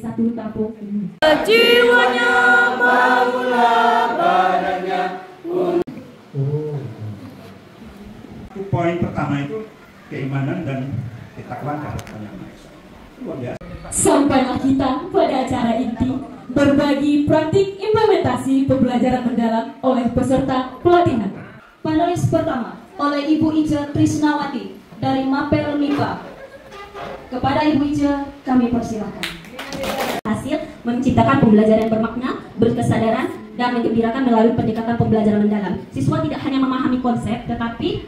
satu kampung. Jiwanya bangunlah badannya. Poin pertama itu keimanan dan ketakwaan. Sampailah kita pada acara inti berbagi praktik implementasi pembelajaran mendalam oleh peserta pelatihan. Panelis pertama oleh Ibu Ica Trisnawati dari Mapel MIPA. Kepada Ibu Ica kami persilahkan. Hasil menciptakan pembelajaran bermakna, berkesadaran, dan menggembirakan melalui pendekatan pembelajaran mendalam. Siswa tidak hanya memahami konsep, tetapi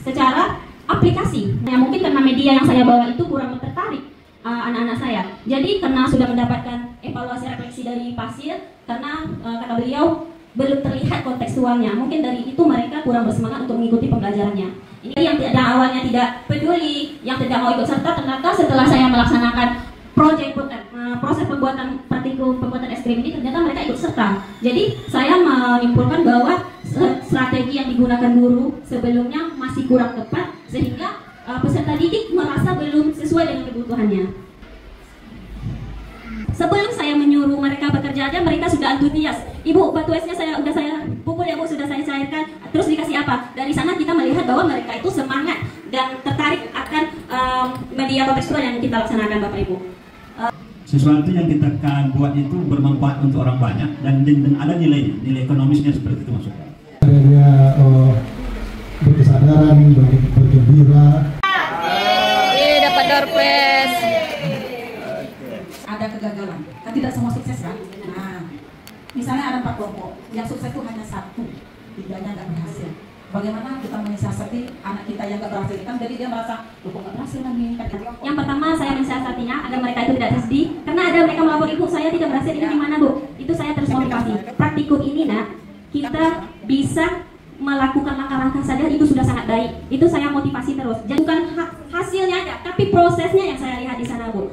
secara aplikasi. Ya, mungkin karena media yang saya bawa itu kurang tertarik anak-anak saya. Jadi karena sudah mendapatkan evaluasi refleksi dari pasien, karena kata beliau belum terlihat kontekstualnya. Mungkin dari itu mereka kurang bersemangat untuk mengikuti pembelajarannya. Ini yang awalnya tidak peduli, yang tidak mau ikut serta, ternyata setelah saya melaksanakan proses pembuatan praktikum pembuatan es krim ini, ternyata mereka ikut serta. Jadi saya menyimpulkan bahwa strategi yang digunakan guru sebelumnya masih kurang tepat, sehingga peserta didik merasa belum sesuai dengan kebutuhannya. Sebelum saya menyuruh mereka bekerja aja, mereka sudah antusias. Ibu, batu esnya saya pukul ya Bu, sudah saya cairkan. Terus dikasih apa? Dari sana kita melihat bahwa mereka itu semangat dan tertarik akan media kontekstual yang kita laksanakan Bapak Ibu. Sesuatu yang kita akan buat itu bermanfaat untuk orang banyak dan ada nilai ekonomisnya, seperti itu maksudnya. Adanya berkesadaran, bergembira. Dapat door prize. Ada kegagalan, kan tidak semua sukses kan? Nah, misalnya ada 4 kelompok, yang sukses itu hanya 1, 3-nya nggak berhasil. Bagaimana kita mensiasati anak kita yang nggak berhasil? Kan jadi dia merasa, kok nggak berhasil nih? Yang pertama saya mensiasatinya agar mereka itu tidak sedih, karena ada mereka melapor, Ibu saya tidak berhasil, ini gimana Bu? Itu saya terus motivasi. Praktikum ini kita bisa melakukan langkah-langkah saja, itu sudah sangat baik. Itu saya motivasi terus. Jadi bukan hasilnya aja, tapi prosesnya yang saya lihat di sana Bu.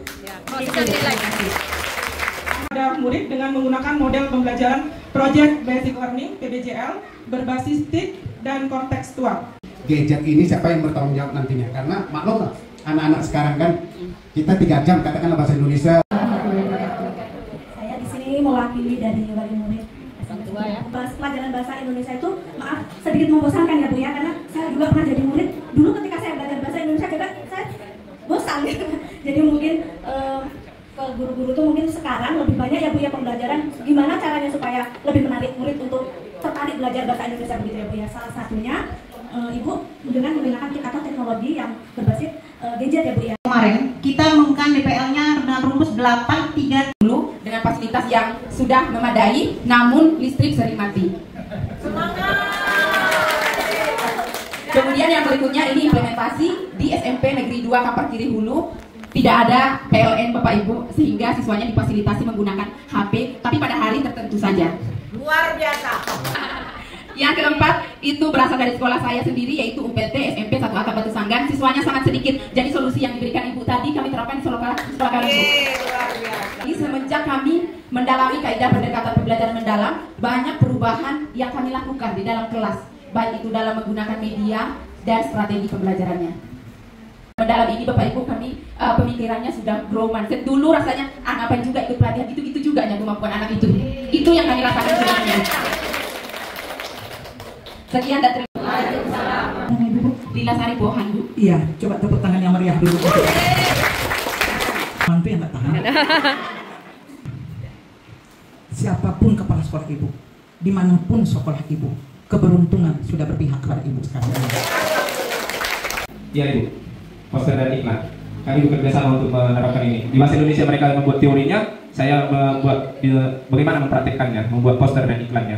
Ada murid dengan menggunakan model pembelajaran Project Basic Learning (PBJL) berbasis TIK dan kontekstual. Gadget ini siapa yang bertanggung jawab nantinya? Karena maklum lah, anak-anak sekarang kan kita 3 jam katakanlah bahasa Indonesia. Saya di sini mewakili dari wali murid. Pelajaran bahasa Indonesia itu maaf sedikit membosankan ya Bu ya, karena saya juga pernah jadi murid. Dulu ketika saya belajar bahasa Indonesia juga saya bosan. Jadi mungkin ke guru-guru itu mungkin sekarang lebih banyak ya Bu ya pembelajaran gimana caranya supaya lebih menarik murid untuk tertarik belajar bahasa Indonesia begitu ya Bu ya. Salah satunya Ibu dengan menggunakan TIK atau teknologi yang berbasis gadget ya Bu ya. Kemarin kita mengumumkan DPL-nya dengan rumus 830 dengan fasilitas yang sudah memadai, namun listrik sering mati. Kemudian yang berikutnya ini implementasi di SMP Negeri 2 Kampar Kiri Hulu. Tidak ada PLN Bapak Ibu, sehingga siswanya difasilitasi menggunakan HP, tapi pada hari tertentu saja. Luar biasa. Yang keempat itu berasal dari sekolah saya sendiri, yaitu UPT SMP 1 Atap Batu Sanggan. Siswanya sangat sedikit, jadi solusi yang diberikan Ibu tadi kami terapkan di sekolah kami. Semenjak kami mendalami kaidah pendekatan pembelajaran mendalam, banyak perubahan yang kami lakukan di dalam kelas, baik itu dalam menggunakan media dan strategi pembelajarannya. Mendalam ini Bapak Ibu kami pemikirannya sudah grow mindset. Dulu rasanya ngapain juga ikut pelatihan, gitu-gitu juga ya kemampuan anak itu. Itu yang kami rasakan sebenarnya. Sekian dan terima kasih. Lila Sari Bohan Bu. Iya, coba tepuk tangan yang meriah dulu. Mantu yang nggak tahan. Siapapun kepala sekolah Ibu, dimanapun sekolah Ibu, keberuntungan sudah berpihak kepada Ibu sekarang. Iya Ibu, poster dan iklan. Kami bekerja sama untuk menerapkan ini. Di bahasa Indonesia mereka membuat teorinya, saya membuat bagaimana mempraktikkannya, membuat poster dan iklannya.